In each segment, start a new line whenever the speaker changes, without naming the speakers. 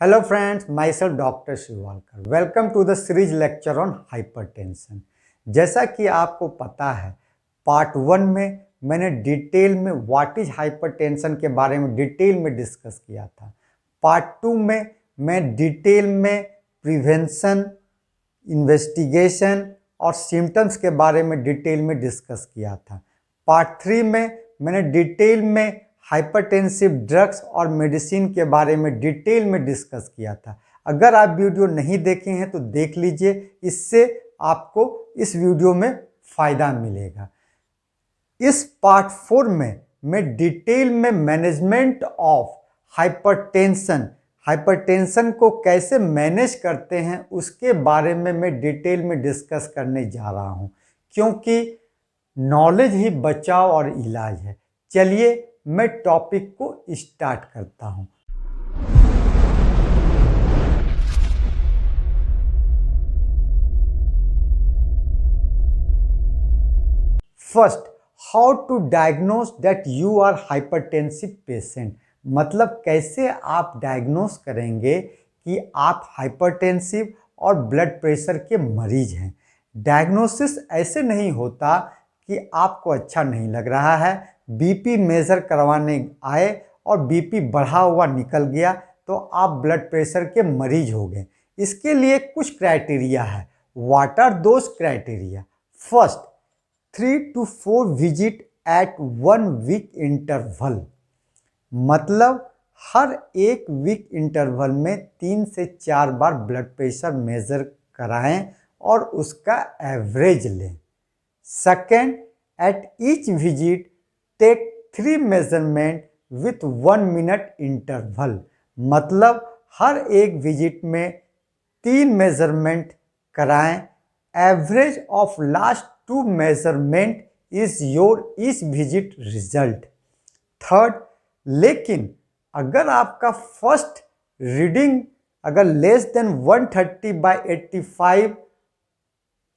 Hello friends, myself Dr. Shivalkar. Welcome to the series lecture on hypertension. जैसा कि आपको पता है, पार्ट 1 में मैंने डिटेल में व्हाट इज हाइपरटेंशन के बारे में डिटेल में डिस्कस किया था। पार्ट 2 में मैं डिटेल में प्रिवेंशन, इन्वेस्टिगेशन और सिम्टम्स के बारे में डिटेल में डिस्कस किया था। पार्ट 3 में मैंने डिटेल में हाइपरटेंसिव ड्रग्स और मेडिसिन के बारे में डिटेल में डिस्कस किया था। अगर आप वीडियो नहीं देखे हैं तो देख लीजिए, इससे आपको इस वीडियो में फ़ायदा मिलेगा। इस पार्ट 4 में मैं डिटेल में मैनेजमेंट ऑफ हाइपरटेंशन को कैसे मैनेज करते हैं उसके बारे में मैं डिटेल में डिस्कस करने जा रहा हूं, क्योंकि नॉलेज ही बचाव और इलाज है। चलिए मैं टॉपिक को स्टार्ट करता हूं। First, how to diagnose that you are hypertensive patient. मतलब कैसे आप डायग्नोस करेंगे कि आप हाइपरटेंसिव और ब्लड प्रेशर के मरीज हैं। डायग्नोसिस ऐसे नहीं होता कि आपको अच्छा नहीं लग रहा है, बीपी मेजर करवाने आए और बीपी बढ़ा हुआ निकल गया तो आप ब्लड प्रेशर के मरीज हो गए। इसके लिए कुछ क्राइटेरिया है। What are those criteria? First, 3 to 4 visit at 1 week interval. मतलब हर एक वीक इंटरवल में 3 से 4 बार ब्लड प्रेशर मेजर कराएं और उसका एवरेज लें। Second, at each visit take 3 measurement with 1 minute interval. मतलब हर एक विजिट में 3 मेजरमेंट कराएं। Average of last 2 measurement is your इस विजिट रिजल्ट। थर्ड, लेकिन अगर आपका फर्स्ट रीडिंग अगर less than 130/85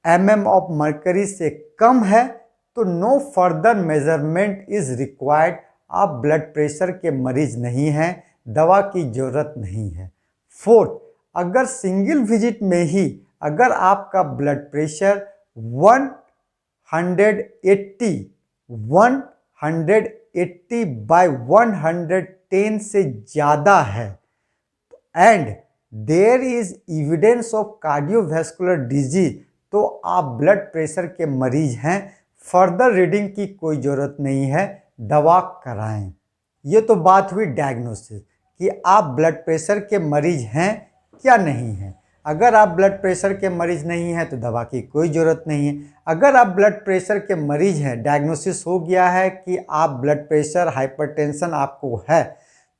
mm of mercury से कम है तो no further measurement is required. आप ब्लड प्रेशर के मरीज नहीं हैं, दवा की जरूरत नहीं है। फोर्थ, अगर सिंगल विजिट में ही अगर आपका ब्लड प्रेशर 180/110 से ज़्यादा है and there is evidence of cardiovascular disease, तो आप ब्लड प्रेशर के मरीज हैं। फर्दर रीडिंग की कोई ज़रूरत नहीं है, दवा कराएं। ये तो बात हुई डायग्नोसिस कि आप ब्लड प्रेशर के मरीज हैं क्या नहीं हैं। अगर आप ब्लड प्रेशर के मरीज नहीं हैं तो दवा की कोई ज़रूरत नहीं है। अगर आप ब्लड प्रेशर के मरीज हैं, डायग्नोसिस हो गया है कि आप ब्लड प्रेशर हाइपरटेंशन आपको है,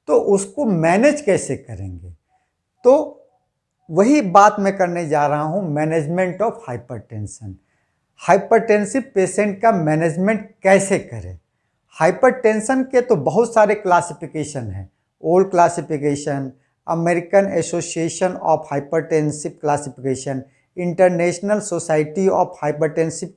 तो उसको मैनेज कैसे करेंगे? तो वही बात मैं करने जा रहा हूं, management of hypertension. Hypertensive patient का मैनेजमेंट कैसे करें? हाइपरटेंशन के तो बहुत सारे क्लासिफिकेशन हैं। Old classification, American Association of hypertensive classification, international society of hypertensive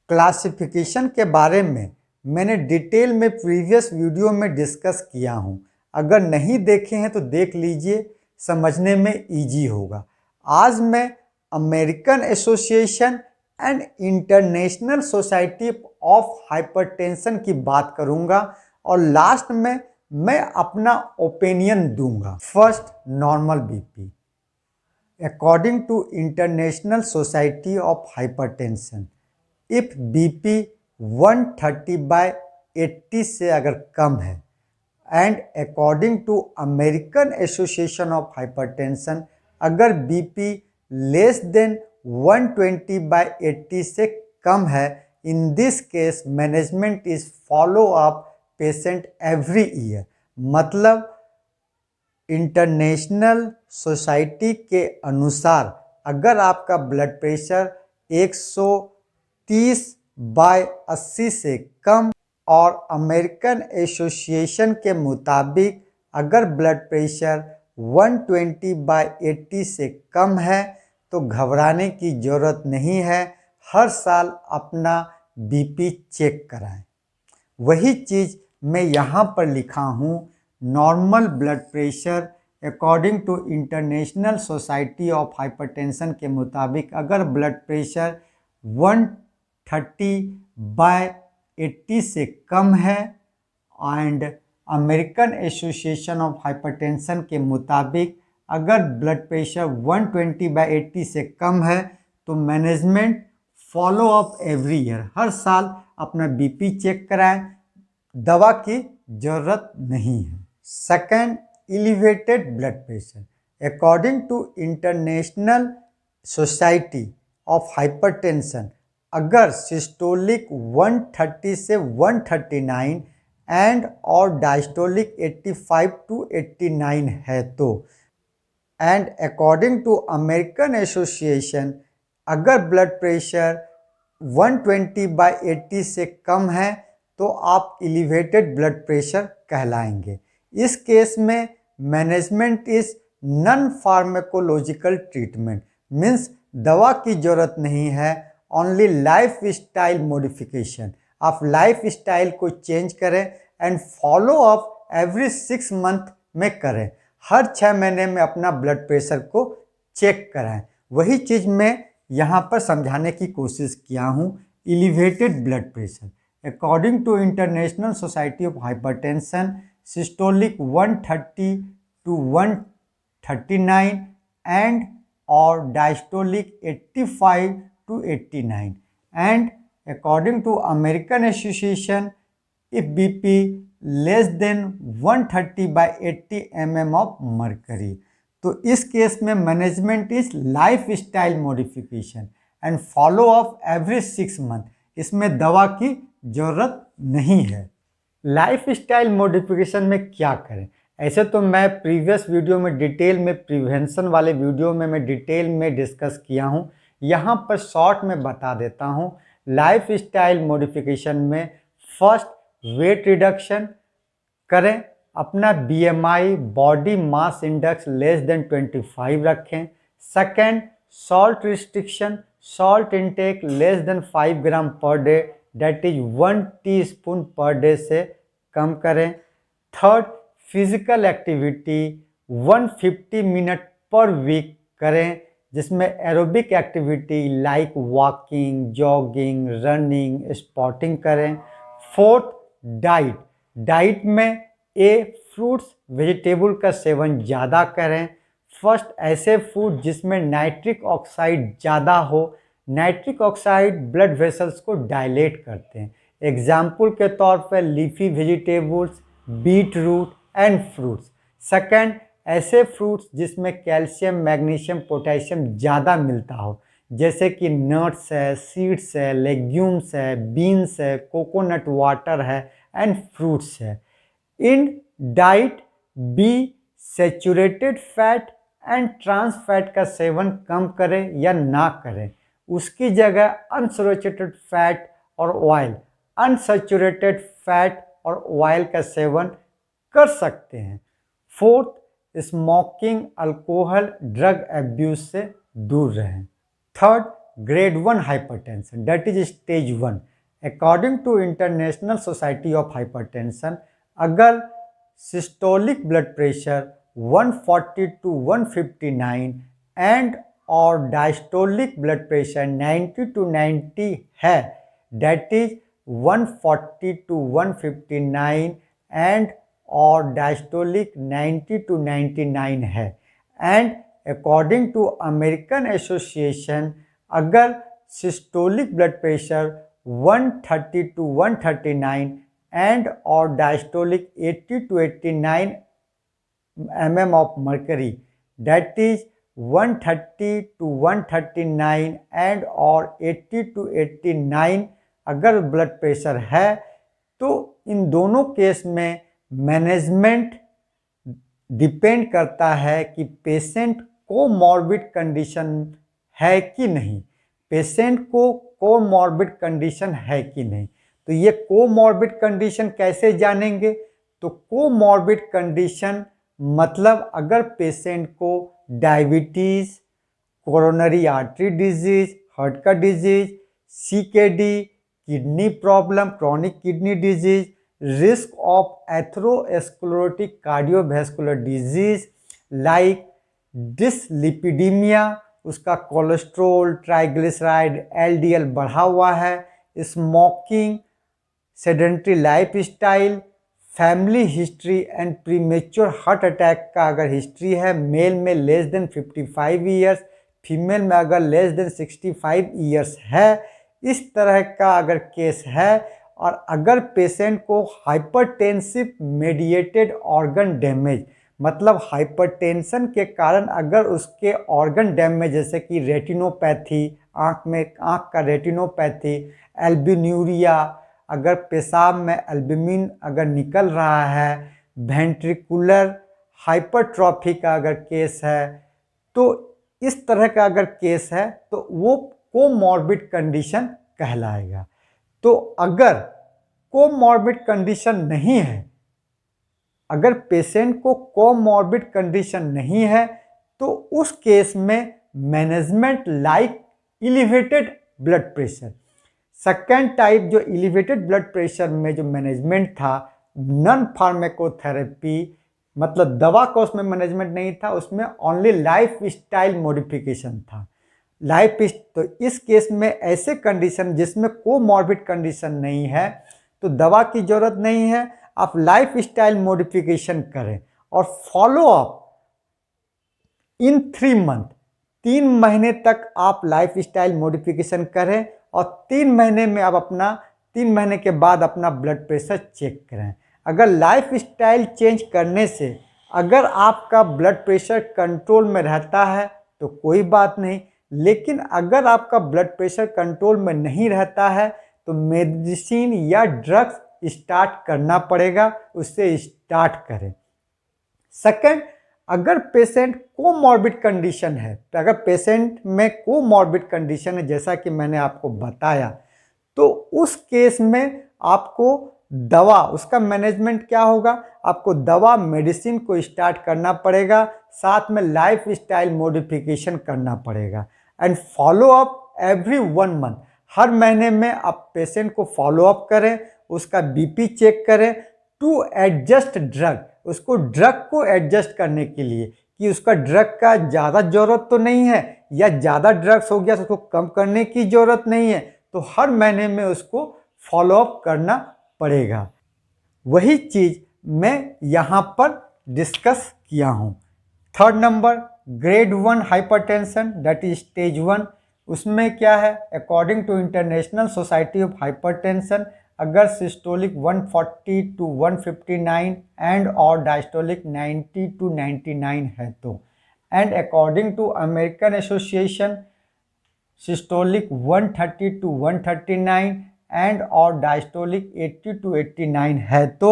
classification के बारे में मैंने डिटेल में प्रीवियस वीडियो में डिस्कस किया हूं। अगर नहीं देखे हैं तो देख लीजिए, समझने में इजी होगा। आज मैं American association and international society of hypertension की बात करूंगा और लास्ट में मैं अपना ओपिनियन दूंगा। First, normal BP. According to international society of Hypertension, if BP 130/80 से अगर कम है and according to American Association of hypertension, अगर बीपी लेस देन 120/80 से कम है, in this case management is follow up patient every year. मतलब International Society के अनुसार अगर आपका ब्लड प्रेशर 130/80 से कम और अमेरिकन एसोसिएशन के मुताबिक अगर ब्लड प्रेशर 120/80 से कम है तो घबराने की ज़रूरत नहीं है। हर साल अपना बीपी चेक कराएं। वही चीज़ मैं यहाँ पर लिखा हूँ, normal blood pressure according to international society of hypertension के मुताबिक अगर ब्लड प्रेशर 130/80 से कम है and American Association of hypertension के मुताबिक अगर ब्लड प्रेशर 120/80 से कम है तो management follow up every year, हर साल अपना बीपी चेक कराएं, दवा की जरूरत नहीं है। Second, elevated blood pressure. According to international society of hypertension अगर सिस्टोलिक 130 से 139 एंड और डायस्टोलिक 85 to 89 है तो, and according to American association अगर ब्लड प्रेशर 120/80 से कम है तो आप एलिवेटेड ब्लड प्रेशर कहलाएंगे। इस केस में management is non pharmacological treatment, means दवा की जरूरत नहीं है, ओनली लाइफ स्टाइल मॉडिफिकेशन। आप लाइफ स्टाइल को चेंज करें and follow up every 6 month में करें, हर 6 महीने में अपना ब्लड प्रेशर को चेक कराएं। वही चीज़ मैं यहाँ पर समझाने की कोशिश किया हूँ। Elevated blood pressure according to international society of Hypertension systolic 130 to 139 and और diastolic 85 to 89 and according to American Association if BP less than 130/80 mm of mercury, तो इस केस में management is life style modification and follow up every 6 month, इसमें दवा की जरूरत नहीं है। लाइफ स्टाइल मॉडिफिकेशन में क्या करें? ऐसे तो मैं प्रीवियस वीडियो में डिटेल में, प्रिवेंशन वाले वीडियो में मैं डिटेल में डिस्कस किया हूँ, यहाँ पर शॉर्ट में बता देता हूँ। लाइफ स्टाइल मॉडिफिकेशन में फर्स्ट वेट रिडक्शन करें, अपना BMI body mass index less than 25 रखें। Second, salt restriction, salt intake less than 5 gram per day, that is 1 teaspoon per day से कम करें। Third, physical activity 150 minute per week करें, जिसमें aerobic activity like walking, jogging, running, spotting करें। Fourth, diet में fruits vegetable का सेवन ज़्यादा करें। फर्स्ट, ऐसे फूड जिसमें नाइट्रिक ऑक्साइड ज़्यादा हो, नाइट्रिक ऑक्साइड ब्लड वेसल्स को डायलेट करते हैं। एग्जाम्पल के तौर पर leafy vegetables, beet root and fruits. Second, ऐसे फ्रूट्स जिसमें कैल्शियम, मैग्नीशियम, पोटेशियम ज़्यादा मिलता हो, जैसे कि नट्स है, सीड्स है, लेग्यूम्स है, बीन्स है, कोकोनट वाटर है एंड फ्रूट्स है। In diet B saturated fat and trans fat का सेवन कम करें या ना करें, उसकी जगह अनसैचुरेटेड फैट और ऑयल, अनसैचुरेटेड फैट और ऑयल का सेवन कर सकते हैं। Fourth, smoking, alcohol, drug abuse से दूर रहें। Third, grade 1 hypertension, that is stage 1। According to international society of hypertension अगर systolic blood pressure 140 to 159 and और डायस्टोलिक ब्लड प्रेशर 90 to 90 है, दैट इज 140 to 159 एंड और डायस्टोलिक 90 to 99 है, and according to American association अगर systolic blood pressure 130 to 139 and और diastolic 80 to 89 mm of mercury, that is 130 to 139 and और 80 to 89 अगर blood pressure है, तो इन दोनों केस में मैनेजमेंट डिपेंड करता है कि पेशेंट कोमॉर्बिड कंडीशन है कि नहीं, पेशेंट को कोमॉर्बिड कंडीशन है कि नहीं। तो ये कोमॉर्बिड कंडीशन कैसे जानेंगे? तो कोमॉर्बिड कंडीशन मतलब अगर पेशेंट को diabetes, coronary artery disease, heart का disease, CKD, kidney problem, chronic kidney disease, risk of atherosclerotic cardiovascular disease like dyslipidemia, उसका कोलेस्ट्रोल, ट्राइग्लिसराइड, एलडीएल बढ़ा हुआ है, smoking, sedentary life style, family history and premature heart attack का अगर history है, mail में less than 55 years, female में अगर लेस देन 65 ईयर्स है, इस तरह का अगर केस है, और अगर पेशेंट को हाइपरटेंसिव मेडिएटेड ऑर्गन डैमेज, मतलब हाइपरटेंशन के कारण अगर उसके ऑर्गन डैमेज जैसे कि रेटिनोपैथी, आँख का रेटिनोपैथी, एल्बिन्यूरिया, अगर पेशाब में एल्बुमिन अगर निकल रहा है, वेंट्रिकुलर हाइपरट्रॉफी का अगर केस है, तो इस तरह का अगर केस है तो वो कोमॉर्बिड कंडीशन कहलाएगा। तो अगर कोमॉर्बिड कंडीशन नहीं है, अगर पेशेंट को कोमॉर्बिड कंडीशन नहीं है, तो उस केस में management like elevated blood pressure. Second type जो एलिवेटेड ब्लड प्रेशर में जो मैनेजमेंट था, नॉन फार्माकोथेरेपी, मतलब दवा का उसमें मैनेजमेंट नहीं था, उसमें ओनली लाइफ स्टाइल मॉडिफिकेशन था। तो इस केस में ऐसे कंडीशन जिसमें कोमॉर्बिड कंडीशन नहीं है तो दवा की जरूरत नहीं है, आप लाइफ स्टाइल मॉडिफिकेशन करें और फॉलो अप इन 3 मंथ, 3 महीने तक आप लाइफ स्टाइल मॉडिफिकेशन करें और 3 महीने में आप 3 महीने के बाद अपना ब्लड प्रेशर चेक करें। अगर लाइफ स्टाइल चेंज करने से अगर आपका ब्लड प्रेशर कंट्रोल में रहता है तो कोई बात नहीं, लेकिन अगर आपका ब्लड प्रेशर कंट्रोल में नहीं रहता है तो मेडिसिन या ड्रग्स स्टार्ट करना पड़ेगा, उससे स्टार्ट करें। सेकंड, अगर पेशेंट कोमॉर्बिड कंडीशन है, तो अगर पेशेंट में कोमॉर्बिड कंडीशन है जैसा कि मैंने आपको बताया, तो उस केस में आपको दवा, उसका मैनेजमेंट क्या होगा, आपको दवा मेडिसिन को स्टार्ट करना पड़ेगा, साथ में लाइफ स्टाइल मॉडिफिकेशन करना पड़ेगा and follow up every 1 month. हर महीने में आप पेशेंट को फॉलो अप करें, उसका बीपी चेक करें टू एडजस्ट ड्रग, उसको ड्रग को एडजस्ट करने के लिए कि उसका ड्रग का ज़्यादा ज़रूरत तो नहीं है या ज़्यादा ड्रग्स हो गया तो उसको कम करने की ज़रूरत नहीं है, तो हर महीने में उसको फॉलो अप करना पड़ेगा। वही चीज़ मैं यहाँ पर डिस्कस किया हूँ। Third number, grade 1 hypertension, that is stage 1। उसमें क्या है, according to international society of hypertension, अगर सिस्टोलिक 140 to 159 एंड और डायस्टोलिक 90 to 99 है तो, and according to American association systolic 130 to 139 and और डायस्टोलिक 80 to 89 है तो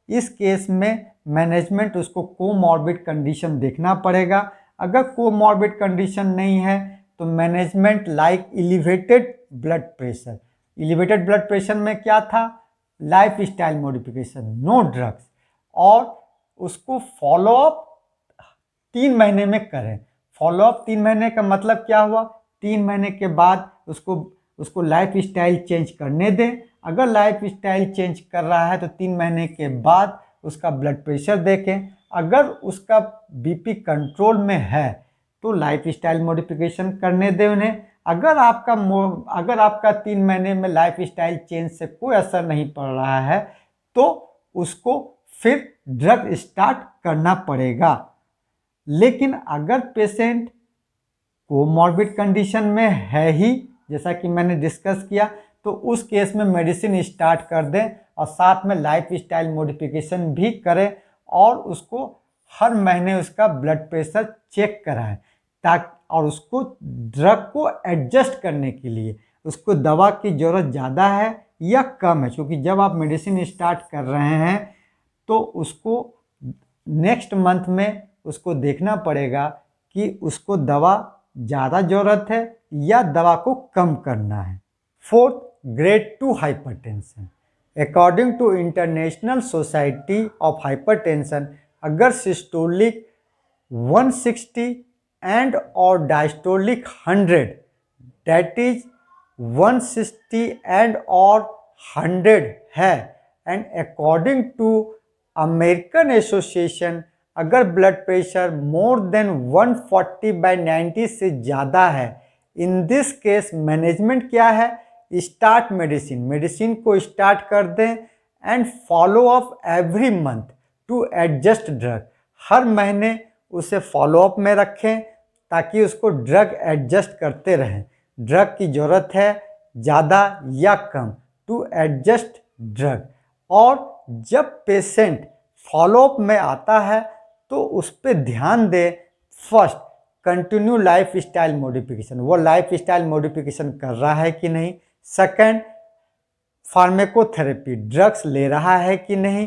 इस केस में मैनेजमेंट उसको कोमॉर्बिड कंडीशन देखना पड़ेगा। अगर कोमॉर्बिड कंडीशन नहीं है तो management like elevated blood pressure. Elevated blood pressure में क्या था, life style modification, no drugs, और उसको फॉलो अप 3 महीने में करें। फॉलो अप 3 महीने का मतलब क्या हुआ, 3 महीने के बाद उसको लाइफ स्टाइल चेंज करने दें। अगर लाइफ स्टाइल चेंज कर रहा है तो 3 महीने के बाद उसका ब्लड प्रेशर देखें। अगर उसका बीपी कंट्रोल में है तो लाइफ स्टाइल मॉडिफिकेशन करने दें उन्हें। अगर आपका 3 महीने में लाइफ स्टाइल चेंज से कोई असर नहीं पड़ रहा है तो उसको फिर ड्रग स्टार्ट करना पड़ेगा। लेकिन अगर पेशेंट कोमॉर्बिड कंडीशन में है ही, जैसा कि मैंने डिस्कस किया, तो उस केस में मेडिसिन स्टार्ट कर दें और साथ में लाइफ स्टाइल मॉडिफिकेशन भी करें और उसको हर महीने उसका ब्लड प्रेशर चेक कराएं, ताकि और उसको ड्रग को एडजस्ट करने के लिए उसको दवा की ज़रूरत ज़्यादा है या कम है, क्योंकि जब आप मेडिसिन स्टार्ट कर रहे हैं तो उसको नेक्स्ट मंथ में उसको देखना पड़ेगा कि उसको दवा ज़्यादा ज़रूरत है या दवा को कम करना है। Fourth, grade 2 hypertension. According to international society of hypertension, अगर सिस्टोलिक 160 एंड और डायस्टोलिक 100, दैट इज 160 एंड और 100 है, and according to American association, अगर ब्लड प्रेशर मोर देन 140/90 से ज़्यादा है, इन दिस केस मैनेजमेंट क्या है, स्टार्ट मेडिसिन, मेडिसिन को स्टार्ट कर दें and follow up every month to adjust drug, हर महीने उसे फॉलो अप में रखें ताकि उसको ड्रग एडजस्ट करते रहें, ड्रग की ज़रूरत है ज़्यादा या कम, टू एडजस्ट ड्रग। और जब पेशेंट फॉलोअप में आता है तो उस पर ध्यान दे, first continue life style modification, वो लाइफ स्टाइल मॉडिफिकेशन कर रहा है कि नहीं, सेकंड फार्मेकोथेरेपी, ड्रग्स ले रहा है कि नहीं,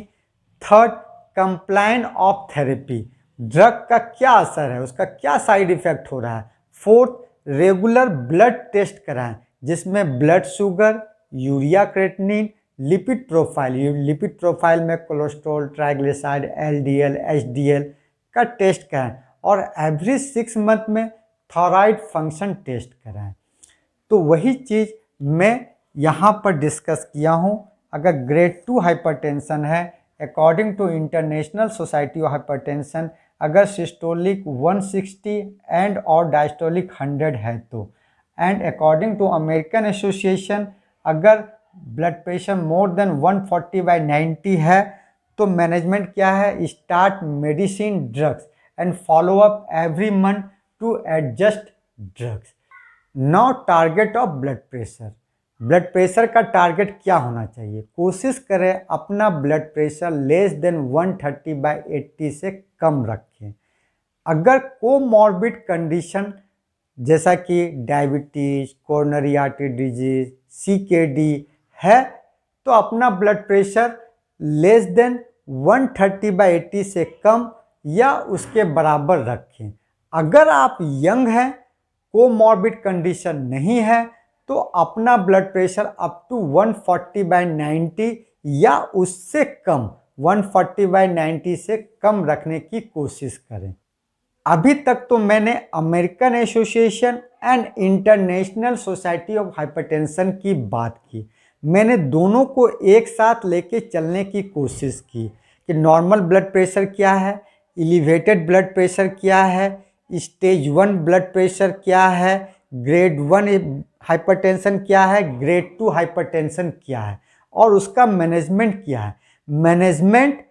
थर्ड कंप्लाइन ऑफ थेरेपी, ड्रग का क्या असर है, उसका क्या साइड इफेक्ट हो रहा है, फोर्थ रेगुलर ब्लड टेस्ट कराएं जिसमें blood sugar, urea creatinine, lipid profile, lipid profile में कोलेस्ट्रॉल, ट्राइग्लिसराइड, एलडीएल, एचडीएल का टेस्ट कराएं और एवरी 6 मंथ में थायराइड फंक्शन टेस्ट कराएं। तो वही चीज़ मैं यहाँ पर डिस्कस किया हूँ। अगर ग्रेड 2 हाइपरटेंशन है, according to international society of hypertension, अगर सिस्टोलिक 160 एंड और डायस्टोलिक 100 है तो, and according to American association अगर ब्लड प्रेशर मोर देन 140/90 है तो मैनेजमेंट क्या है, start medicine drugs and follow up every month to adjust drugs. Now target of blood pressure, blood pressure का target क्या होना चाहिए, कोशिश करें अपना ब्लड प्रेशर लेस देन 130/80 से कम रखें। अगर कोमॉर्बिड कंडीशन जैसा कि diabetes, coronary artery disease, CKD है तो अपना ब्लड प्रेशर लेस देन 130/80 से कम या उसके बराबर रखें। अगर आप यंग हैं, कोमॉर्बिड कंडीशन नहीं है, तो अपना ब्लड प्रेशर अप टू 140/90 या उससे कम, 140/90 से कम रखने की कोशिश करें। अभी तक तो मैंने American association and international society of hypertension की बात की, मैंने दोनों को एक साथ लेके चलने की कोशिश की कि नॉर्मल ब्लड प्रेशर क्या है, एलिवेटेड ब्लड प्रेशर क्या है, स्टेज 1 ब्लड प्रेशर क्या है, ग्रेड 1 हाइपरटेंशन क्या है, ग्रेड 2 हाइपरटेंशन क्या है और उसका मैनेजमेंट क्या है। Management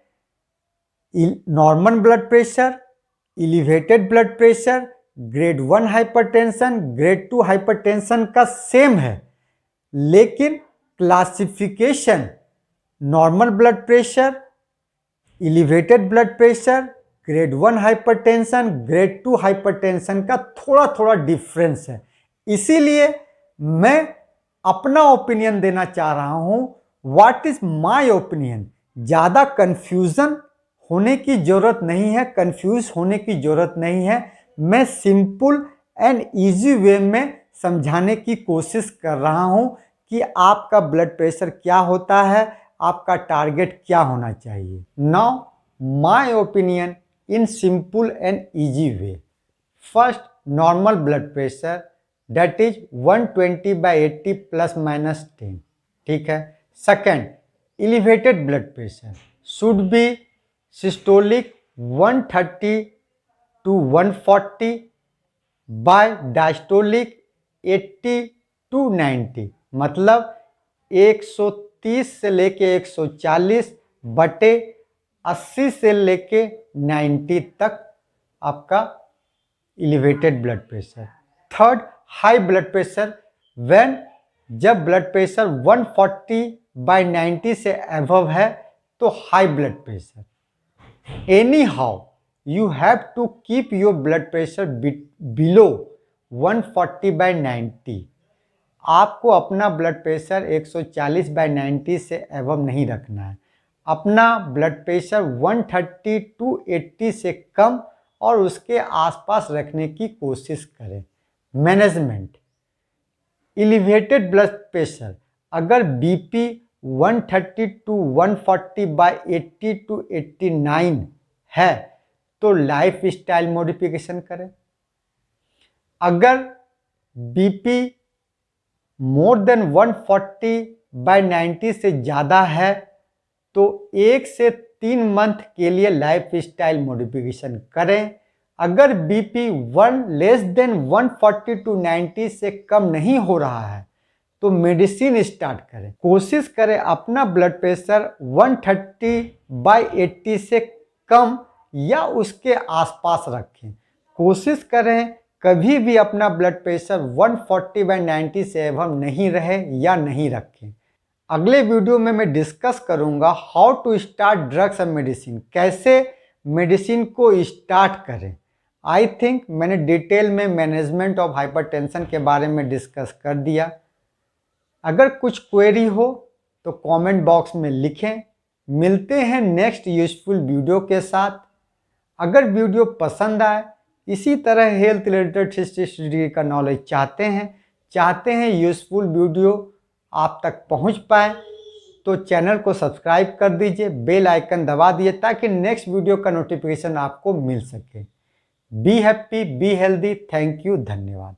normal blood pressure, elevated blood pressure, grade 1 hypertension, grade 2 hypertension का सेम है, लेकिन classification normal blood pressure, elevated blood pressure, grade 1 hypertension, grade 2 hypertension का थोड़ा थोड़ा डिफरेंस है। इसीलिए मैं अपना ओपिनियन देना चाह रहा हूं, व्हाट इज माय ओपिनियन। ज़्यादा कंफ्यूजन होने की ज़रूरत नहीं है, कंफ्यूज होने की ज़रूरत नहीं है। मैं सिंपल एंड इजी वे में समझाने की कोशिश कर रहा हूं कि आपका ब्लड प्रेशर क्या होता है, आपका टारगेट क्या होना चाहिए। Now my opinion in simple and easy way. First, normal blood pressure that is 120/80 ±10, ठीक है। Second, elevated blood pressure should be systolic 130 to 140 by diastolic 80 to 90, मतलब 130 से लेके 140 बटे 80 से लेके 90 तक आपका elevated blood pressure. Third, high blood pressure when, जब ब्लड प्रेशर 140/90 से अबव है तो high blood pressure. Any how you have to keep your blood pressure below 140/90। आपको अपना ब्लड प्रेशर 140/90 से एवं नहीं रखना है, अपना ब्लड प्रेशर 130 to 80 से कम और उसके आसपास रखने की कोशिश करें। मैनेजमेंट, एलिवेटेड ब्लड प्रेशर, अगर बीपी 130 to 140/80 to 89 है तो लाइफ स्टाइल मॉडिफिकेशन करें। अगर बीपी मोर देन 140/90 से ज़्यादा है तो 1 से 3 मंथ के लिए लाइफ स्टाइल मॉडिफिकेशन करें। अगर बीपी 1 < 140/90 से कम नहीं हो रहा है तो मेडिसिन स्टार्ट करें। कोशिश करें अपना ब्लड प्रेशर 130/80 से कम या उसके आसपास रखें। कोशिश करें कभी भी अपना ब्लड प्रेशर 140/90 से एबव नहीं रहे या नहीं रखें। अगले वीडियो में मैं डिस्कस करूंगा how to start drugs and medicine, कैसे मेडिसिन को स्टार्ट करें। आई थिंक मैंने डिटेल में मैनेजमेंट ऑफ हाइपरटेंशन के बारे में डिस्कस कर दिया। अगर कुछ क्वेरी हो तो कमेंट बॉक्स में लिखें। मिलते हैं नेक्स्ट यूजफुल वीडियो के साथ। अगर वीडियो पसंद आए, इसी तरह हेल्थ रिलेटेड हिस्ट्री का नॉलेज चाहते हैं यूजफुल वीडियो आप तक पहुंच पाए, तो चैनल को सब्सक्राइब कर दीजिए, बेल आइकन दबा दीजिए ताकि नेक्स्ट वीडियो का नोटिफिकेशन आपको मिल सके। Be happy, be healthy. Thank you, धन्यवाद।